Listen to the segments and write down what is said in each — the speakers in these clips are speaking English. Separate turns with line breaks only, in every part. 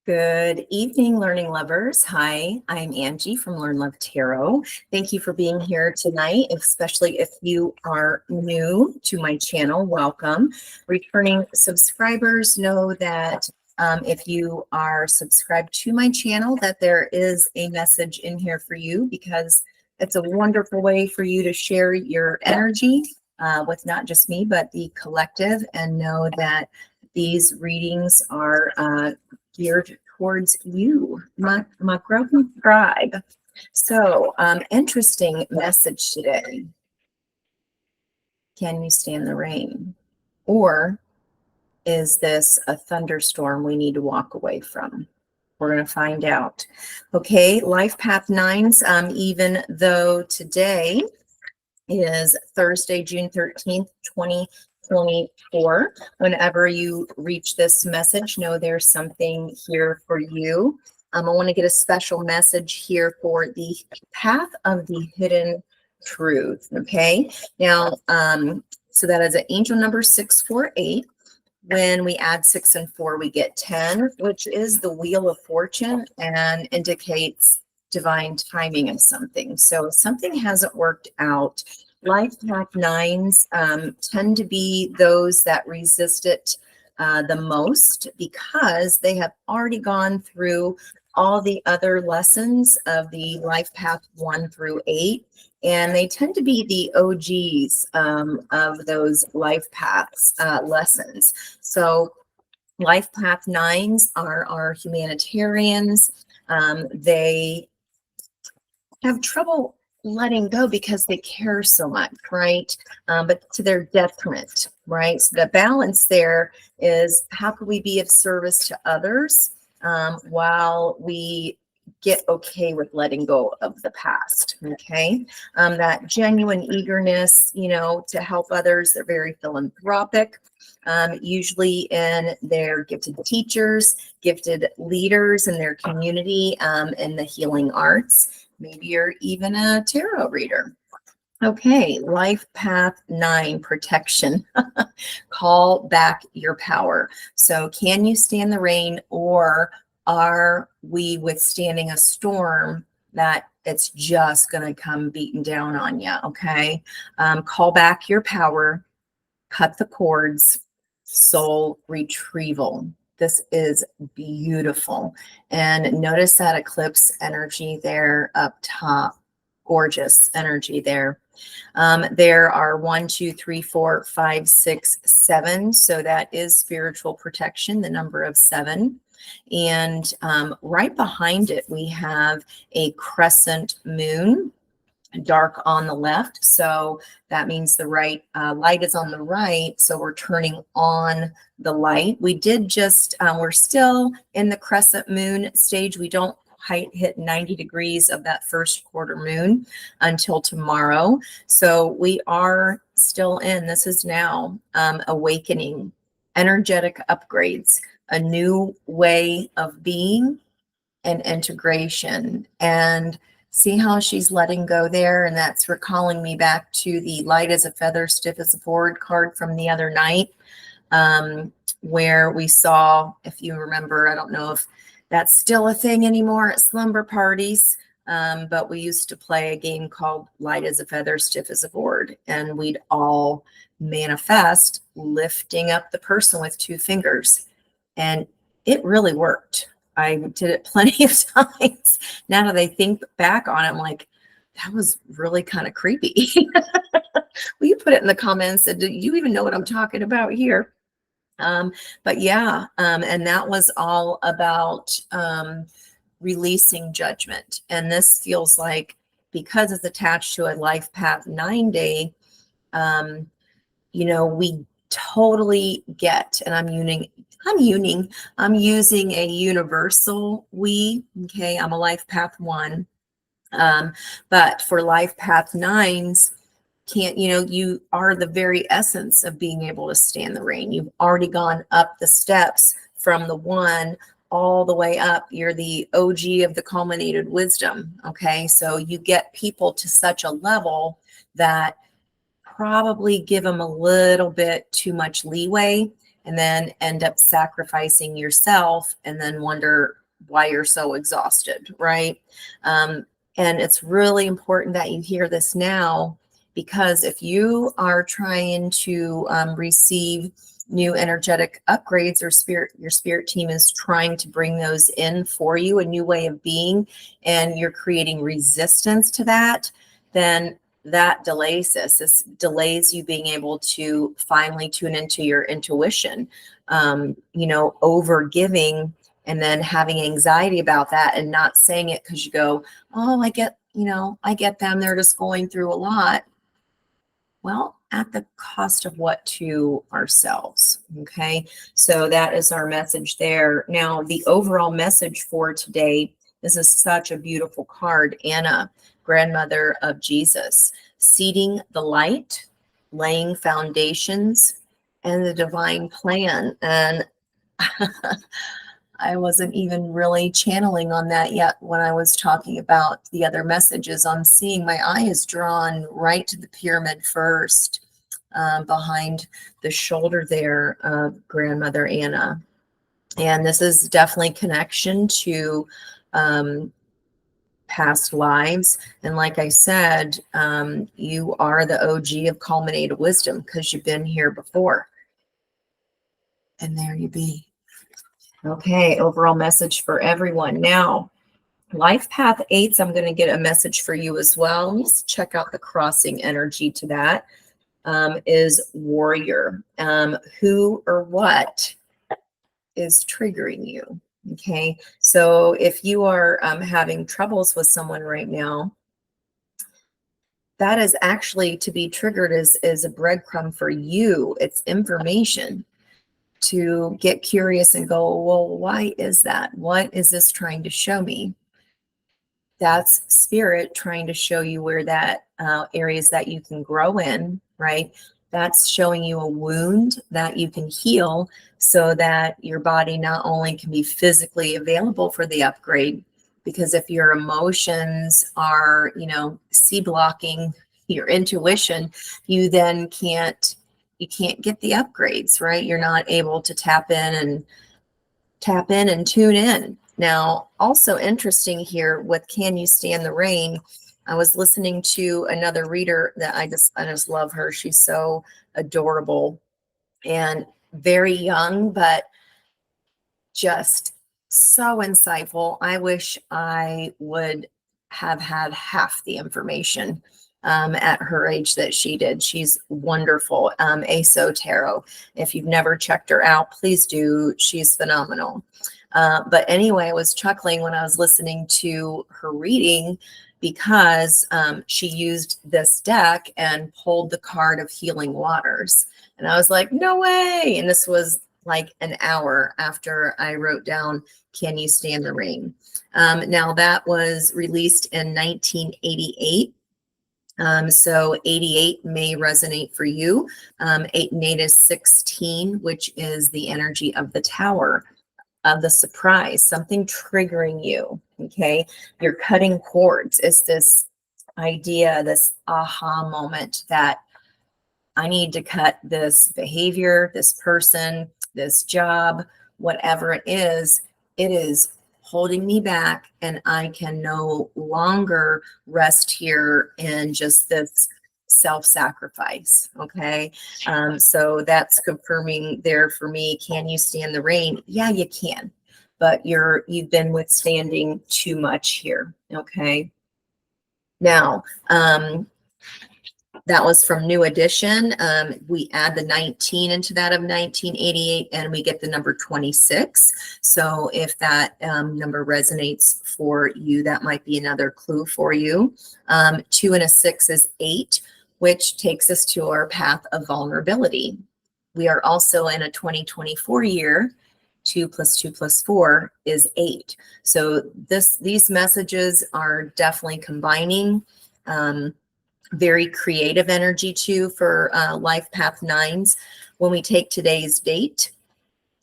Good evening, learning lovers. Hi, I'm Angie from Learn Love Tarot. Thank you for being here tonight, especially if you are new to my channel. Welcome. Returning subscribers, know that if you are subscribed to my channel, that there is a message in here for you because it's a wonderful way for you to share your energy with not just me, but the collective, and know that these readings are geared towards you, my growing tribe. So, interesting message today. Can you stand the rain? Or is this a thunderstorm we need to walk away from? We're going to find out. Okay, Life Path Nines, even though today is Thursday, June 13th, 2024. Whenever you reach this message, know there's something here for you. I want to get a special message here for the path of the hidden truth. Okay. Now, so that is an angel number 648. When we add 6 and 4, we get 10, which is the wheel of fortune and indicates divine timing of something. So if something hasn't worked out, life path nines tend to be those that resist it the most because they have already gone through all the other lessons of the life path 1 through 8. And they tend to be the OGs of those life paths lessons. So life path nines are humanitarians. They have trouble letting go because they care so much, right? But to their detriment, right? So the balance there is, how can we be of service to others while we get okay with letting go of the past? Okay. That genuine eagerness, to help others. They're very philanthropic. Usually in their gifted teachers, gifted leaders in their community, in the healing arts. Maybe you're even a tarot reader. Okay, life path 9, protection. Call back your power. So can you stand the rain, or are we withstanding a storm that it's just going to come beating down on you? Okay, call back your power, cut the cords, soul retrieval. This is beautiful. And notice that eclipse energy there up top. Gorgeous energy there. There are 1, 2, 3, 4, 5, 6, 7. So that is spiritual protection, the number of 7. And right behind it, we have a crescent moon, dark on the left. So that means the right light is on the right. So we're turning on the light. We did just, we're still in the crescent moon stage. We don't hit 90 degrees of that first quarter moon until tomorrow. So we are still in, this is now awakening, energetic upgrades, a new way of being and integration. And see how she's letting go there? And that's recalling me back to the light as a feather, stiff as a board card from the other night, where we saw, if you remember, I don't know if that's still a thing anymore at slumber parties, but we used to play a game called light as a feather, stiff as a board. And we'd all manifest lifting up the person with 2 fingers. And it really worked. I did it plenty of times. Now that I think back on it, I'm like, that was really kind of creepy. Will you put it in the comments? Do you even know what I'm talking about here? But yeah, and that was all about releasing judgment. And this feels like, because it's attached to a life path 9 day, we totally get, and I'm using a universal we. Okay, I'm a life path 1. But for life path 9s, you are the very essence of being able to stand the rain. You've already gone up the steps from the 1 all the way up. You're the OG of the culminated wisdom. Okay, so you get people to such a level that probably give them a little bit too much leeway and then end up sacrificing yourself and then wonder why you're so exhausted, right? And it's really important that you hear this now, because if you are trying to receive new energetic upgrades, or your spirit team is trying to bring those in for you, a new way of being, and you're creating resistance to that, then that delays this. This delays you being able to finally tune into your intuition. Over giving and then having anxiety about that and not saying it because you go, oh, I get them. They're just going through a lot. Well, at the cost of what to ourselves. Okay. So that is our message there. Now, the overall message for today, this is such a beautiful card. Anna, grandmother of Jesus, seeding the light, laying foundations, and the divine plan. And I wasn't even really channeling on that yet when I was talking about the other messages. I'm seeing my eye is drawn right to the pyramid first, behind the shoulder there of grandmother Anna. And this is definitely connection to past lives. And like I said, you are the OG of culminated wisdom because you've been here before. And there you be. Okay, overall message for everyone. Now, Life Path 8s, I'm going to get a message for you as well. Let's check out the crossing energy to that. Is warrior. Who or what is triggering you? Okay, so if you are having troubles with someone right now, that is actually to be triggered is a breadcrumb for you. It's information to get curious and go, well, why is that? What is this trying to show me? That's spirit trying to show you where that areas that you can grow in, right? That's showing you a wound that you can heal so that your body not only can be physically available for the upgrade, because if your emotions are, C blocking your intuition, you then can't get the upgrades, right? You're not able to tap in and tune in. Now, also interesting here with Can You Stand the Rain? I was listening to another reader that I just love her. She's so adorable and very young, but just so insightful. I wish I would have had half the information at her age that she did. She's wonderful. ASO Tarot. If you've never checked her out, please do. She's phenomenal. But anyway, I was chuckling when I was listening to her reading because she used this deck and pulled the card of Healing Waters. And I was like, no way. And this was like an hour after I wrote down Can You Stand the Rain? Now that was released in 1988. So 88 may resonate for you. 8 and 8 is 16, which is the energy of the Tower, of the surprise, something triggering you. Okay. You're cutting cords. It's this idea, this aha moment that I need to cut this behavior, this person, this job, whatever it is holding me back, and I can no longer rest here in just this self-sacrifice. Okay. So that's confirming there for me. Can you stand the rain? Yeah, you can, but you've been withstanding too much here. Okay. Now, that was from New Edition. We add the 19 into that of 1988, and we get the number 26. So if that number resonates for you, that might be another clue for you. 2 and a 6 is 8, which takes us to our path of vulnerability. We are also in a 2024 year. 2 + 2 + 4 is 8. So these messages are definitely combining. Very creative energy too for Life Path 9s. When we take today's date,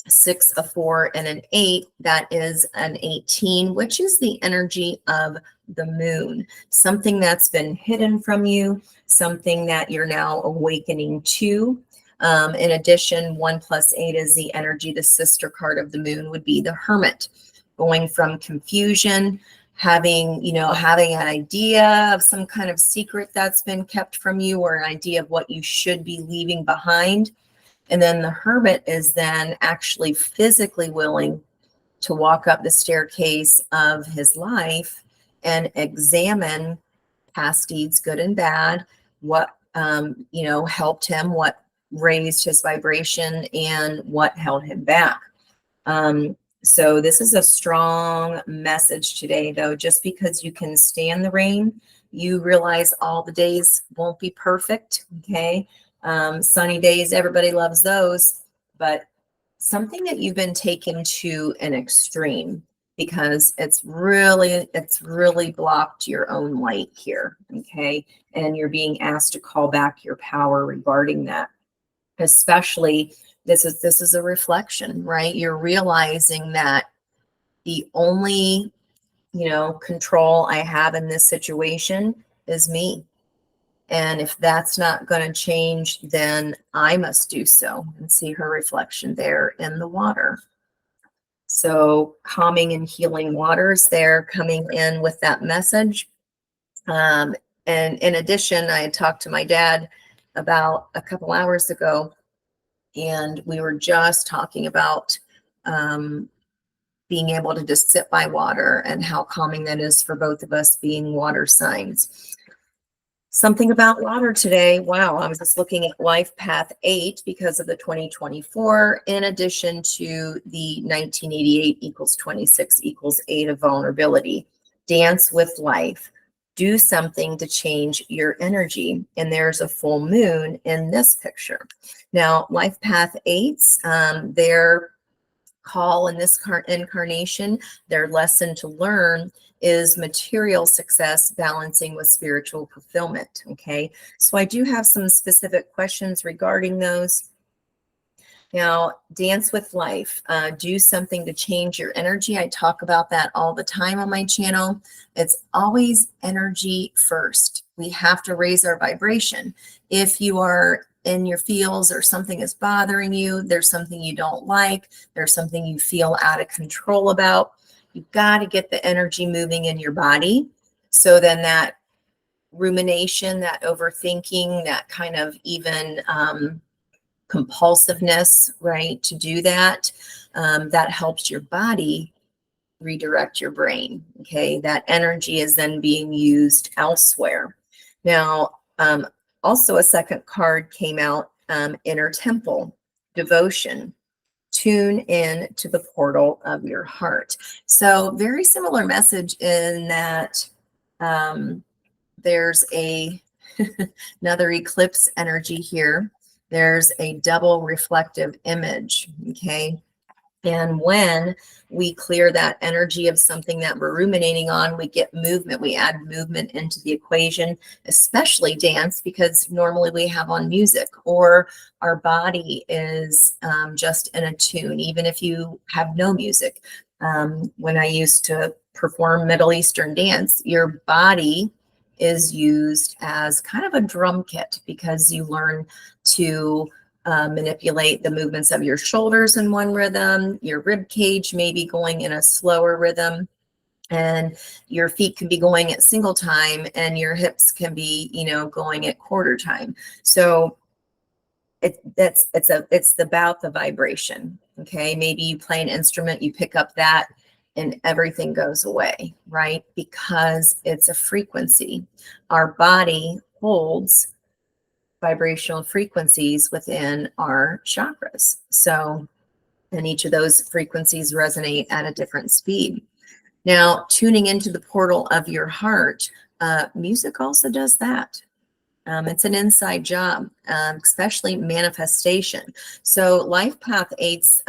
6, a 4, and an 8, that is an 18, which is the energy of the moon. Something that's been hidden from you, something that you're now awakening to. In addition, 1+8 is the energy. The sister card of the moon would be the Hermit, going from confusion, having an idea of some kind of secret that's been kept from you, or an idea of what you should be leaving behind. And then the Hermit is then actually physically willing to walk up the staircase of his life and examine past deeds, good and bad, what helped him, what raised his vibration, and what held him back. So this is a strong message today, though. Just because you can stand the rain, you realize all the days won't be perfect. Okay. Sunny days, everybody loves those, but something that you've been taken to an extreme, because it's really blocked your own light here. Okay. And you're being asked to call back your power regarding that. Especially, this is a reflection, right? You're realizing that the only, control I have in this situation is me. And if that's not going to change, then I must do so. And see her reflection there in the water. So calming and healing waters there, coming in with that message. And in addition, I had talked to my dad about a couple hours ago, and we were just talking about being able to just sit by water and how calming that is for both of us, being water signs. Something about water today. Wow, I was just looking at Life Path 8 because of the 2024, in addition to the 1988 equals 26 equals 8 of vulnerability. Dance with life. Do something to change your energy. And there's a full moon in this picture. Now, Life Path 8s, their call in this incarnation, their lesson to learn is material success balancing with spiritual fulfillment. Okay, so I do have some specific questions regarding those. Now, dance with life, do something to change your energy. I talk about that all the time on my channel. It's always energy first. We have to raise our vibration. If you are in your feels or something is bothering you, there's something you don't like, there's something you feel out of control about, you've got to get the energy moving in your body. So then that rumination, that overthinking, that kind of even compulsiveness, right, to do that, that helps your body redirect your brain. Okay, that energy is then being used elsewhere. Now, also a second card came out, inner temple, devotion. Tune in to the portal of your heart. So very similar message in that there's another eclipse energy here. There's a double reflective image, okay? And when we clear that energy of something that we're ruminating on, we get movement. We add movement into the equation, especially dance, because normally we have on music, or our body is just in a tune, even if you have no music. When I used to perform Middle Eastern dance, your body is used as kind of a drum kit, because you learn to manipulate the movements of your shoulders in one rhythm, your rib cage may be going in a slower rhythm, and your feet can be going at single time, and your hips can be, going at quarter time. So it's about the vibration. Okay, maybe you play an instrument, you pick up that, and everything goes away, right? Because it's a frequency. Our body holds vibrational frequencies within our chakras. So, and each of those frequencies resonate at a different speed. Now, tuning into the portal of your heart, music also does that. It's an inside job, especially manifestation. So Life Path 8's,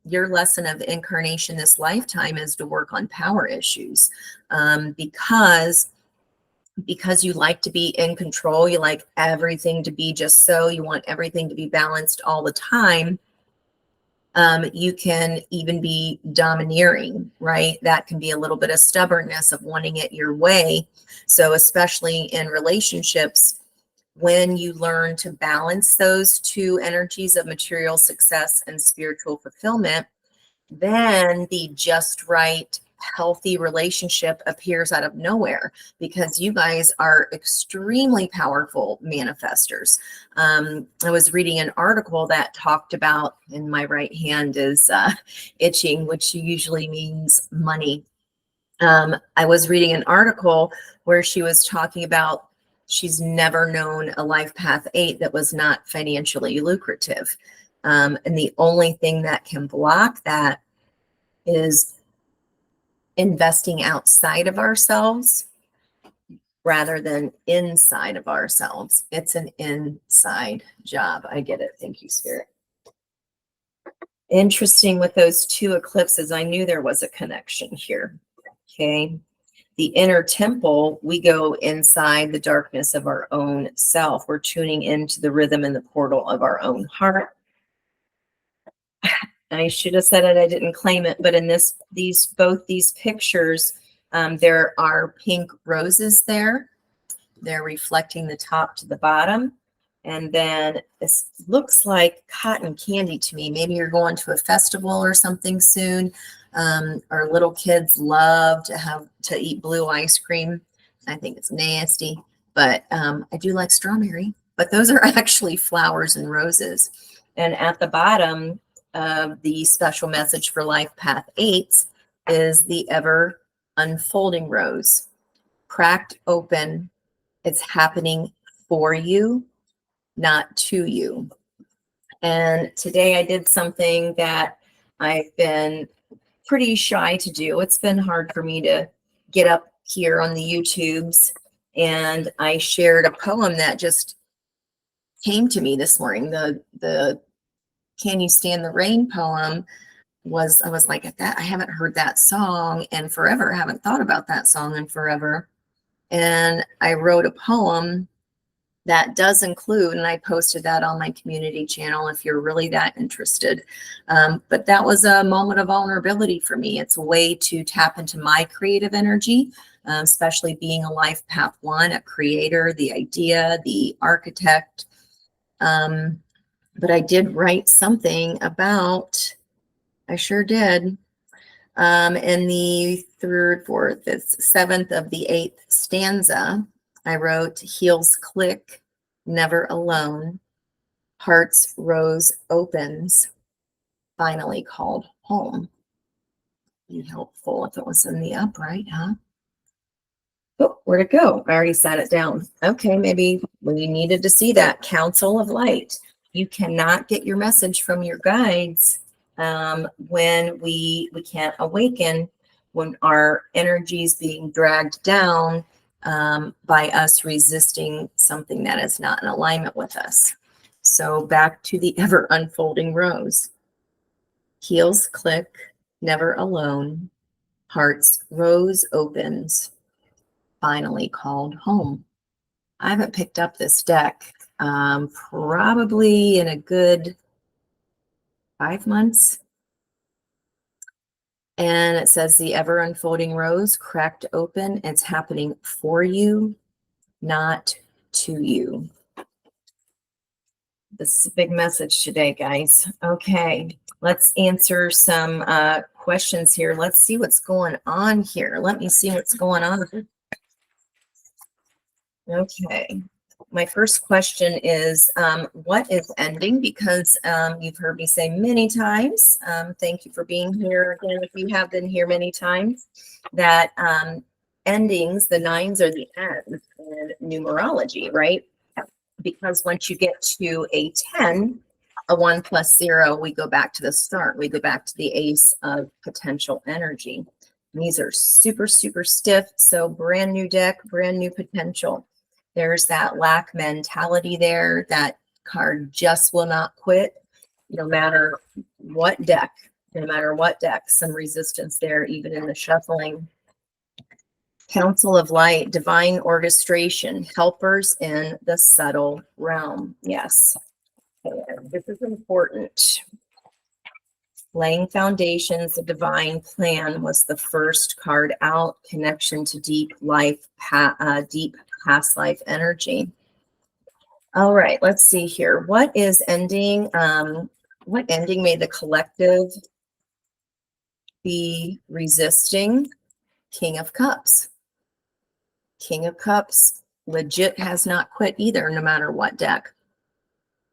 your lesson of incarnation this lifetime is to work on power issues, because you like to be in control. You like everything to be just so. You want everything to be balanced all the time. You can even be domineering, right? That can be a little bit of stubbornness of wanting it your way. So especially in relationships, when you learn to balance those two energies of material success and spiritual fulfillment, then the just right, healthy relationship appears out of nowhere, because you guys are extremely powerful manifestors. I was reading an article that talked about, and my right hand is itching, which usually means money. I was reading an article where she was talking about she's never known a life path 8 that was not financially lucrative. And the only thing that can block that is investing outside of ourselves rather than inside of ourselves. It's an inside job. I get it. Thank you, Spirit. Interesting with those two eclipses. I knew there was a connection here. Okay. The inner temple, we go inside the darkness of our own self. We're tuning into the rhythm and the portal of our own heart. I should have said it, I didn't claim it, but in both these pictures, there are pink roses there. They're reflecting the top to the bottom. And then this looks like cotton candy to me. Maybe you're going to a festival or something soon. Our little kids love to eat blue ice cream. I think it's nasty, but I do like strawberry. But those are actually flowers and roses. And at the bottom of the special message for Life Path 8 is the ever unfolding rose, cracked open. It's happening for you, not to you. And today I did something that I've been pretty shy to do. It's been hard for me to get up here on the YouTubes. And I shared a poem that just came to me this morning. The Can You Stand the Rain poem I was like, I haven't heard that song in forever. I haven't thought about that song in forever. And I wrote a poem that does include, and I posted that on my community channel if you're really that interested. But that was a moment of vulnerability for me. It's a way to tap into my creative energy, especially being a Life Path 1, a creator, the idea, the architect. But I did write something about, I sure did. In the third, fourth, fifth, seventh of the 8th stanza, I wrote, heels click, never alone, heart's rose opens, finally called home. Be helpful if it was in the upright, huh? Oh, where'd it go? I already sat it down. Okay, maybe we needed to see that. Council of Light. You cannot get your message from your guides when we can't awaken, when our energy is being dragged down by us resisting something that is not in alignment with us. So back to the ever unfolding rose. Heels click, never alone. Heart's rose opens, finally called home. I haven't picked up this deck probably in a good 5 months. And it says the ever unfolding rose cracked open. It's happening for you, not to you. This is a big message today, guys. Okay, let's answer some questions here. Let's see what's going on here. Let me see what's going on. Okay, my first question is, what is ending? Because you've heard me say many times, thank you for being here again, if you have been here many times, that endings, the 9s are the ends in numerology, right? Because once you get to a 10, a 1 plus 0, we go back to the start. We go back to the ace of potential energy. And these are super, super stiff. So brand new deck, brand new potential. There's that lack mentality there. That card just will not quit, no matter what deck, some resistance there, even in the shuffling. Council of Light, divine orchestration, helpers in the subtle realm. Yes, this is important. Laying foundations, the divine plan was the first card out. Connection to deep life, deep past life energy. All right, let's see here. What is ending? What ending may the collective be resisting? King of Cups. King of Cups legit has not quit either, no matter what deck.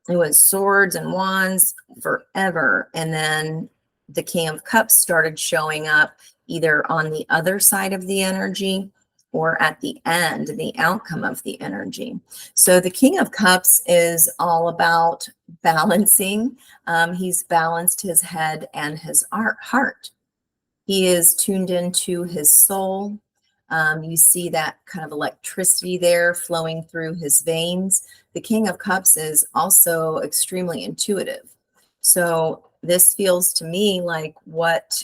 It was swords and wands forever. And then the King of Cups started showing up either on the other side of the energy or at the end, the outcome of the energy. So the King of Cups is all about balancing. He's balanced his head and his heart. He is tuned into his soul. You see that kind of electricity there flowing through his veins. The King of Cups is also extremely intuitive. So this feels to me like what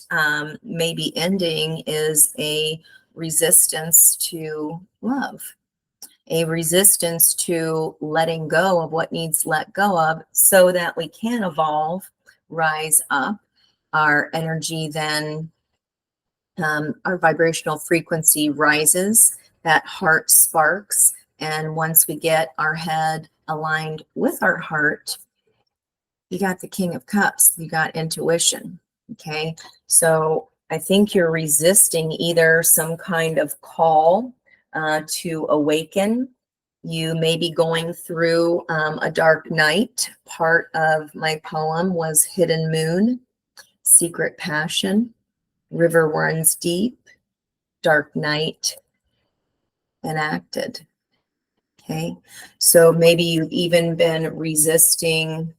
may be ending is a resistance to love, a resistance to letting go of what needs let go of so that we can evolve, rise up. Our energy then our vibrational frequency rises, that heart sparks. And once we get our head aligned with our heart, you got the King of Cups, you got intuition. Okay. So I think you're resisting either some kind of call to awaken. You may be going through a dark night. Part of my poem was Hidden Moon, Secret Passion, River Runs Deep, Dark Night enacted. Okay, so maybe you've even been resisting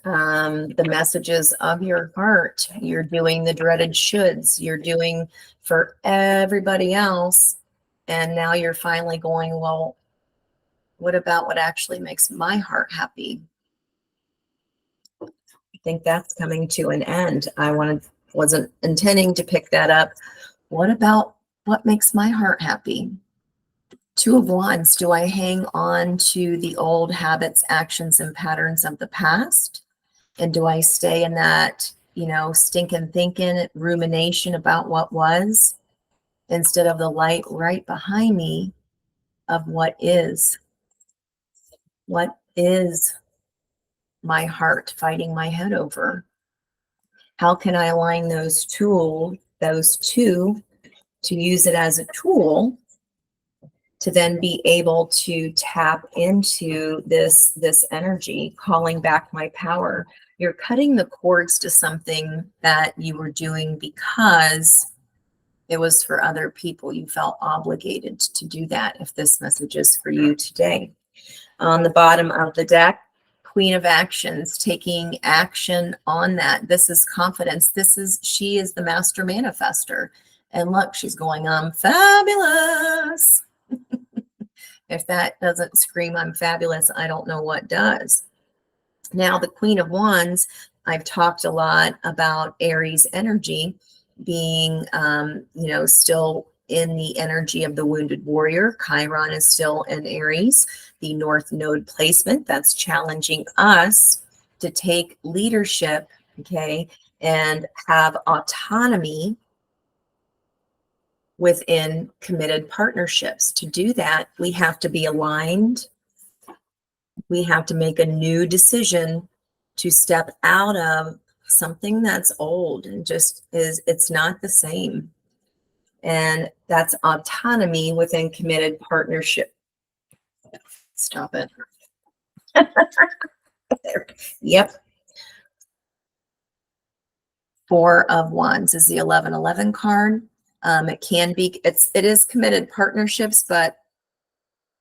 the messages of your heart. You're doing the dreaded shoulds, you're doing for everybody else. And now you're finally going, well, what about what actually makes my heart happy? I think that's coming to an end. Wasn't intending to pick that up. What about what makes my heart happy? Two of Wands, do I hang on to the old habits, actions, and patterns of the past? And do I stay in that, stinking thinking, rumination about what was, instead of the light right behind me of what is? What is my heart fighting my head over? How can I align those two, to use it as a tool to then be able to tap into this energy, calling back my power? You're cutting the cords to something that you were doing because it was for other people. You felt obligated to do that. If this message is for you today, on the bottom of the deck, Queen of Actions, taking action on that. This is confidence. She is the master manifester. And look, she's going, I'm fabulous. If that doesn't scream I'm fabulous, I don't know what does. Now, the Queen of Wands, I've talked a lot about Aries energy being, still in the energy of the wounded warrior. Chiron is still in Aries, the North Node placement that's challenging us to take leadership, okay, and have autonomy within committed partnerships. To do that, we have to be aligned. We have to make a new decision to step out of something that's old and it's not the same. And that's autonomy within committed partnership. Stop it. Yep. Four of Wands is the 1111 card. It is committed partnerships, but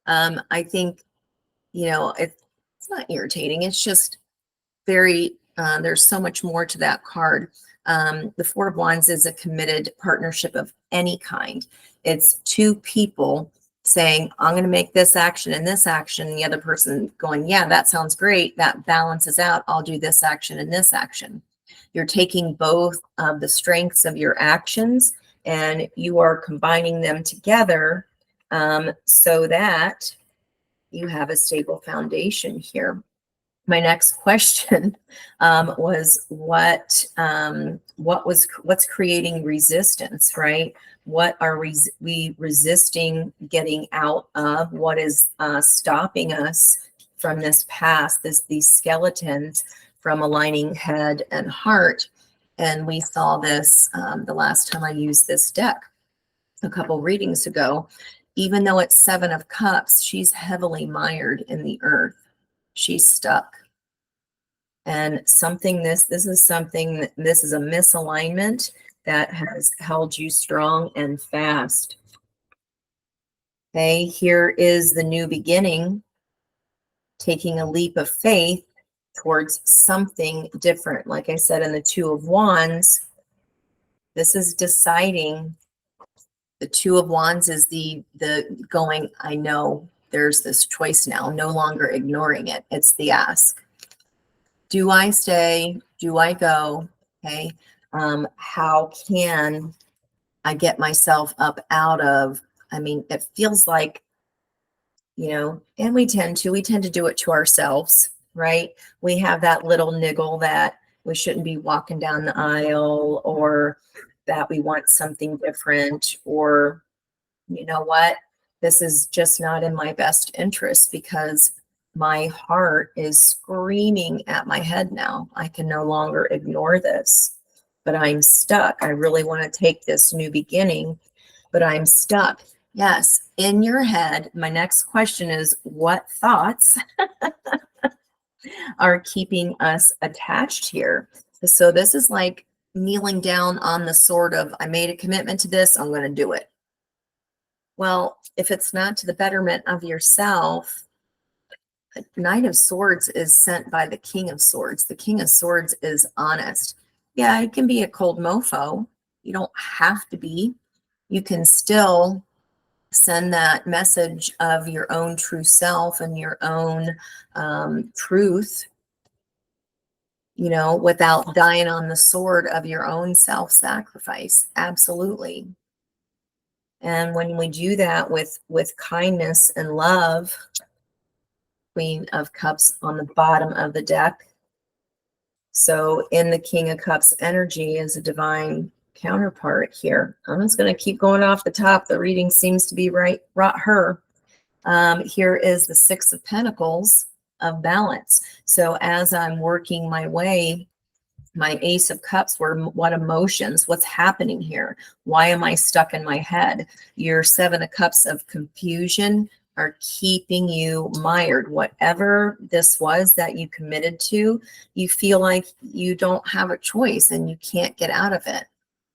I think, it's not irritating. It's just very, there's so much more to that card. The Four of Wands is a committed partnership of any kind. It's two people saying, I'm going to make this action and this action. And the other person going, yeah, that sounds great. That balances out. I'll do this action and this action. You're taking both of the strengths of your actions and you are combining them together so that you have a stable foundation here. My next question was what's creating resistance, right? What are we resisting getting out of? What is stopping us from this past, these skeletons from aligning head and heart. And we saw this the last time I used this deck a couple readings ago. Even though it's 7 of Cups, she's heavily mired in the earth. She's stuck. And something, this is a misalignment that has held you strong and fast. Okay, here is the new beginning, taking a leap of faith towards something different. Like I said, in the 2 of Wands, this is deciding. The 2 of Wands is the going, I know there's this choice now, no longer ignoring it. It's the ask. Do I stay? Do I go? Okay. How can I get myself up out of, I mean, it feels like, and we tend to do it to ourselves, right? We have that little niggle that we shouldn't be walking down the aisle, or that we want something different, or you know what, this is just not in my best interest because my heart is screaming at my head now. I can no longer ignore this, but I'm stuck. I really want to take this new beginning, but I'm stuck. Yes, in your head. My next question is, what thoughts are keeping us attached here? So this is like kneeling down on the sword of, I made a commitment to this, I'm going to do it. Well, if it's not to the betterment of yourself, Knight of Swords is sent by the King of Swords. The King of Swords is honest. Yeah, it can be a cold mofo. You don't have to be. You can still send that message of your own true self and your own truth, without dying on the sword of your own self-sacrifice. Absolutely. And when we do that with kindness and love, Queen of Cups on the bottom of the deck. So in the King of Cups energy is a divine counterpart here. I'm just going to keep going off the top. The reading seems to be right her. Here is the 6 of Pentacles of balance. So as I'm working my way, my Ace of Cups were what emotions, what's happening here? Why am I stuck in my head? Your 7 of Cups of confusion are keeping you mired. Whatever this was that you committed to, you feel like you don't have a choice and you can't get out of it,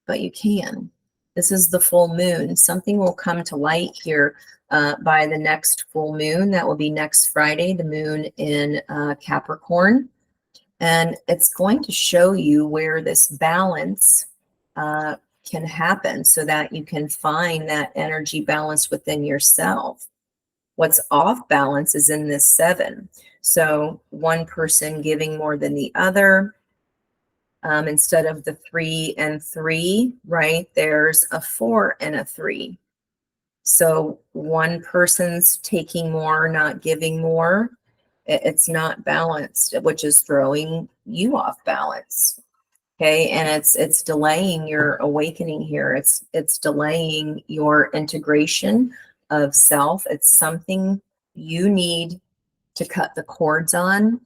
but you can. This is the full moon. Something will come to light here by the next full moon. That will be next Friday, the moon in Capricorn. And it's going to show you where this balance can happen so that you can find that energy balance within yourself. What's off balance is in this 7. So one person giving more than the other. Instead of the 3 and 3, right? There's a 4 and a 3. So one person's taking more, not giving more. It's not balanced, which is throwing you off balance. Okay, and it's delaying your awakening here. It's delaying your integration of self. It's something you need to cut the cords on.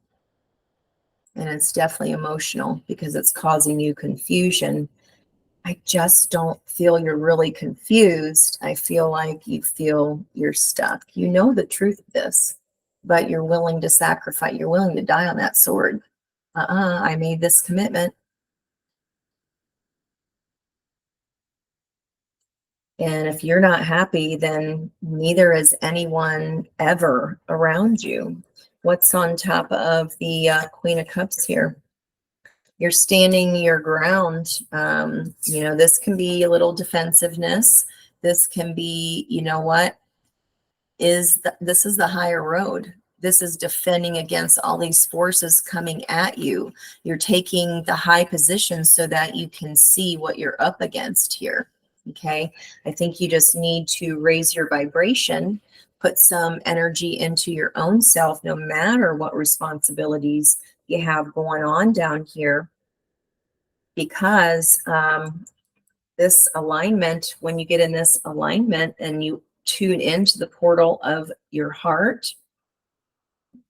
And it's definitely emotional because it's causing you confusion. I just don't feel you're really confused. I feel like you feel you're stuck. You know the truth of this, but you're willing to sacrifice. You're willing to die on that sword. I made this commitment. And if you're not happy, then neither is anyone ever around you. What's on top of the Queen of Cups here? You're standing your ground. This can be a little defensiveness. This can be, this is the higher road. This is defending against all these forces coming at you. You're taking the high position so that you can see what you're up against here. Okay. I think you just need to raise your vibration, put some energy into your own self, no matter what responsibilities you have going on down here. Because this alignment, when you get in this alignment and you tune into the portal of your heart,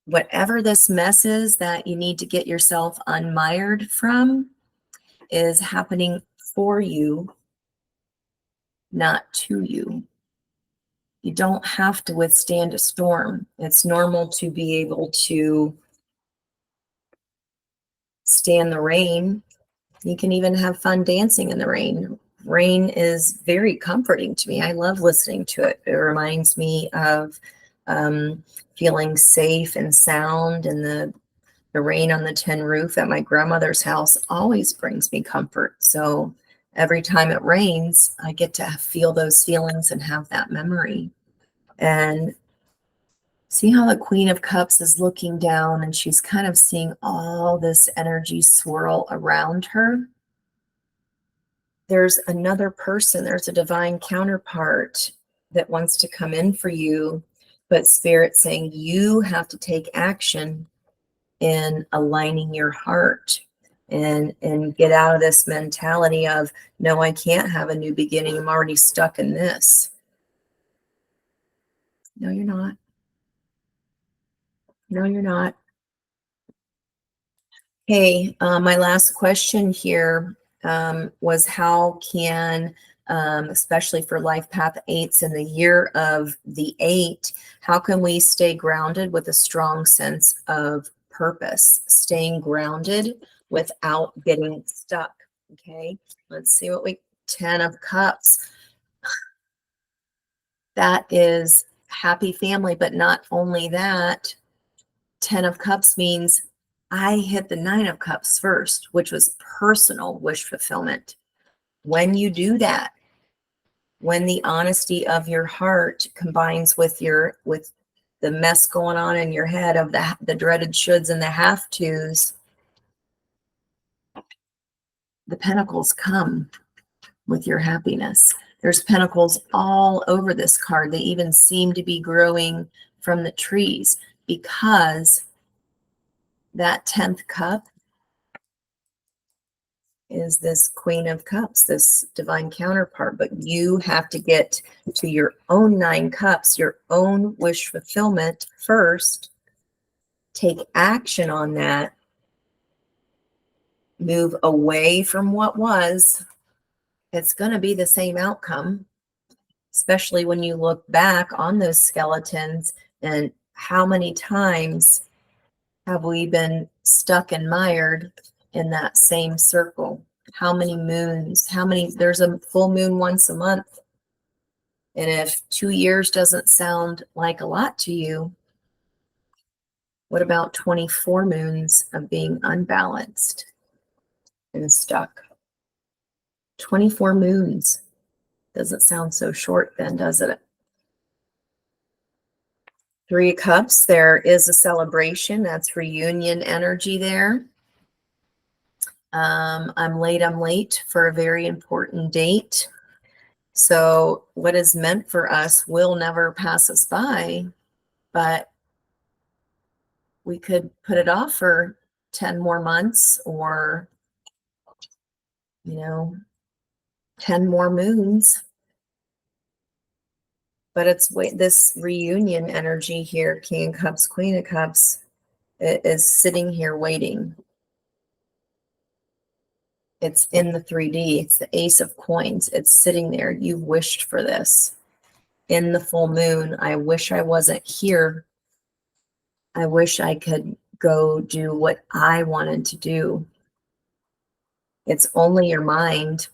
Whatever this mess is that you need to get yourself unmired from is happening for you, not to you. You don't have to withstand a storm. It's normal to be able to stand the rain. You can even have fun dancing in the rain. Rain is very comforting to me. I love listening to it. It reminds me of feeling safe and sound, and the rain on the tin roof at my grandmother's house always brings me comfort. So every time it rains, I get to feel those feelings and have that memory. And see how the Queen of Cups is looking down and she's kind of seeing all this energy swirl around her. There's another person, there's a divine counterpart that wants to come in for you, but Spirit saying you have to take action in aligning your heart and get out of this mentality of, no, I can't have a new beginning. I'm already stuck in this. No, you're not. No, you're not. Hey, my last question here was how can, especially for Life Path 8s in the year of the 8, how can we stay grounded with a strong sense of purpose, staying grounded without getting stuck? Okay, let's see what 10 of Cups. That is happy family, but not only that, 10 of Cups means I hit the 9 of Cups first, which was personal wish fulfillment. When you do that, when the honesty of your heart combines with the mess going on in your head of the dreaded shoulds and the have tos, the pentacles come with your happiness. There's pentacles all over this card. They even seem to be growing from the trees because that 10th cup is this Queen of Cups, this divine counterpart, but you have to get to your own 9 cups, your own wish fulfillment first, take action on that, move away from what was. It's going to be the same outcome, especially when you look back on those skeletons and how many times have we been stuck and mired in that same circle? How many moons? There's a full moon once a month. And if 2 years doesn't sound like a lot to you, what about 24 moons of being unbalanced and stuck? 24 moons doesn't sound so short then, does it? 3 of Cups, there is a celebration. That's reunion energy there. I'm late for a very important date. So what is meant for us will never pass us by, but we could put it off for 10 more months or, 10 more moons. But it's this reunion energy here, King of Cups, Queen of Cups, it is sitting here waiting. It's in the 3D. It's the Ace of Coins. It's sitting there. You've wished for this. In the full moon, I wish I wasn't here. I wish I could go do what I wanted to do. It's only your mind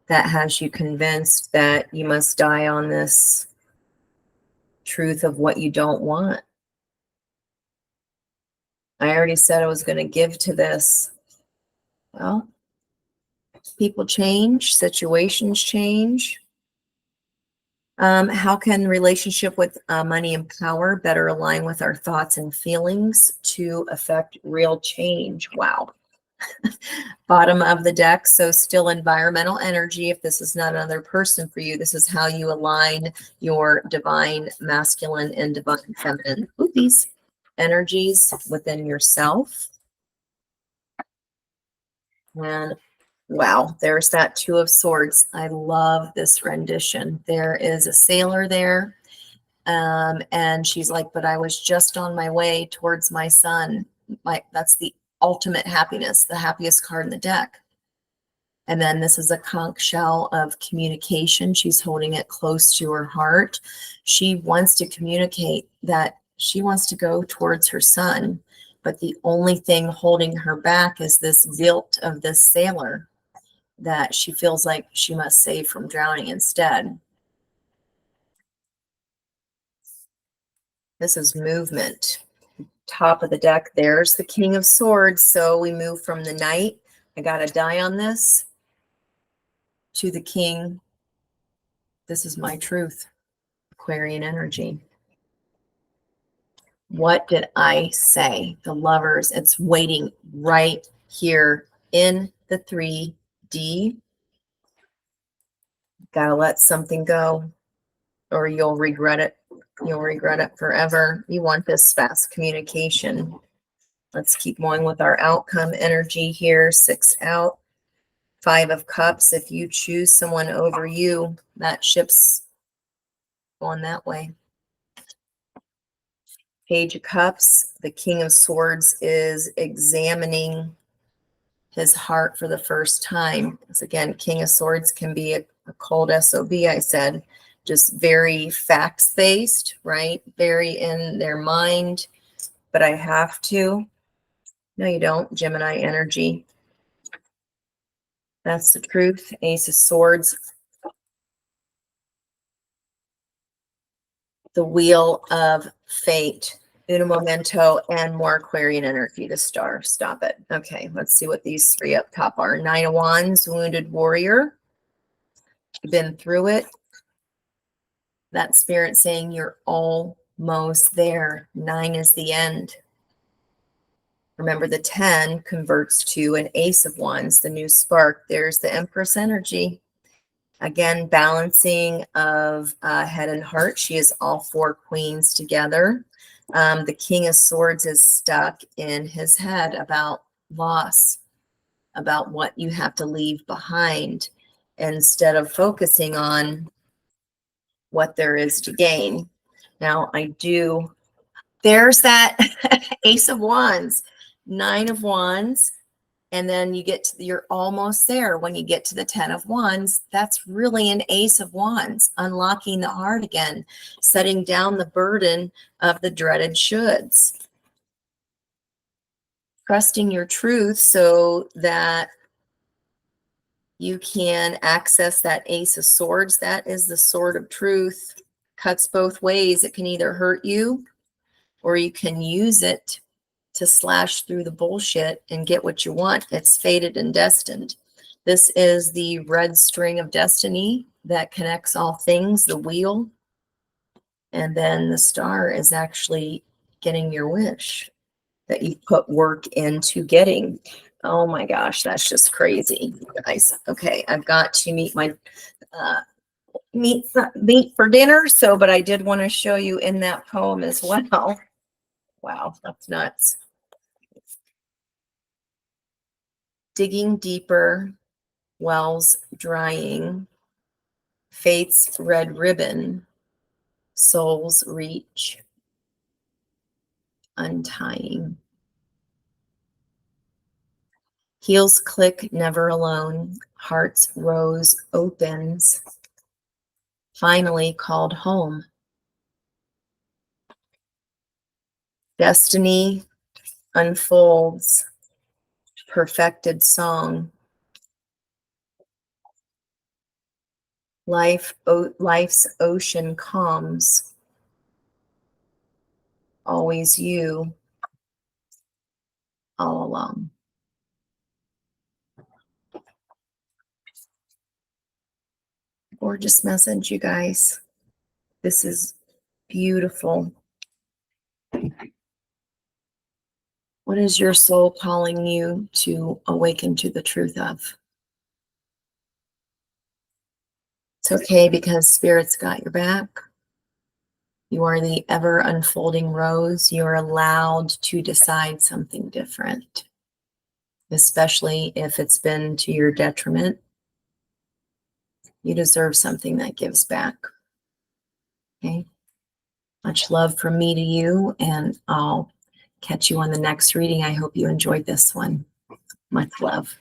that has you convinced that you must die on this truth of what you don't want. I already said I was going to give to this. Well, people change, situations change. How can relationship with money and power better align with our thoughts and feelings to affect real change? Wow. Bottom of the deck, so still environmental energy. If this is not another person for you, this is how you align your divine masculine and divine feminine these energies within yourself. And wow, there's that 2 of Swords. I love this rendition. There is a sailor there. And she's like, but I was just on my way towards my son. That's the ultimate happiness, the happiest card in the deck. And then this is a conch shell of communication. She's holding it close to her heart. She wants to communicate that she wants to go towards her son, but the only thing holding her back is this guilt of this sailor that she feels like she must save from drowning instead. This is movement. Top of the deck, there's the King of Swords. So we move from the Knight, I got a die on this, to the King. This is my truth, Aquarian energy. What did I say? The Lovers, it's waiting right here in the 3D. Gotta let something go or you'll regret it. You'll regret it forever. You want this fast communication. Let's keep going with our outcome energy here. 6 out, 5 of Cups. If you choose someone over you, that ship's going that way. Page of Cups. The King of Swords is examining his heart for the first time. Because again, King of Swords can be a cold SOB, I said. Just very facts-based, right? Very in their mind. But I have to. No, you don't. Gemini energy. That's the truth. Ace of Swords. The Wheel of Fate. Uno Momento and more Aquarian energy. The Star. Stop it. Okay, let's see what these 3 up top are. 9 of Wands. Wounded Warrior. Been through it. That Spirit saying you're almost there. 9 is the end. Remember, the 10 converts to an Ace of Wands, the new spark. There's the Empress energy. Again, balancing of head and heart. She is all 4 queens together. The King of Swords is stuck in his head about loss, about what you have to leave behind, instead of focusing on what there is to gain. Now, there's that Ace of Wands, 9 of Wands. And then you get to, you're almost there. When you get to the 10 of Wands, that's really an Ace of Wands, unlocking the heart again, setting down the burden of the dreaded shoulds. Trusting your truth so that you can access that Ace of Swords. That is the sword of truth. Cuts both ways. It can either hurt you or you can use it to slash through the bullshit and get what you want. It's fated and destined. This is the red string of destiny that connects all things, the wheel. And then the star is actually getting your wish that you put work into getting. Oh my gosh, that's just crazy, guys. Okay, I've got to meet my meat for dinner. But I did want to show you in that poem as well. Wow, that's nuts. Digging deeper, wells drying, fate's red ribbon, soul's reach, untying. Heels click, never alone, heart's rose opens, finally called home. Destiny unfolds, perfected song. Life's ocean calms. Always you, all along. Gorgeous message, you guys. This is beautiful. What is your soul calling you to awaken to the truth of? It's okay, because Spirit's got your back. You are the ever unfolding rose. You're allowed to decide something different, especially if it's been to your detriment. You deserve something that gives back. Okay. Much love from me to you, and I'll catch you on the next reading. I hope you enjoyed this one. Much love.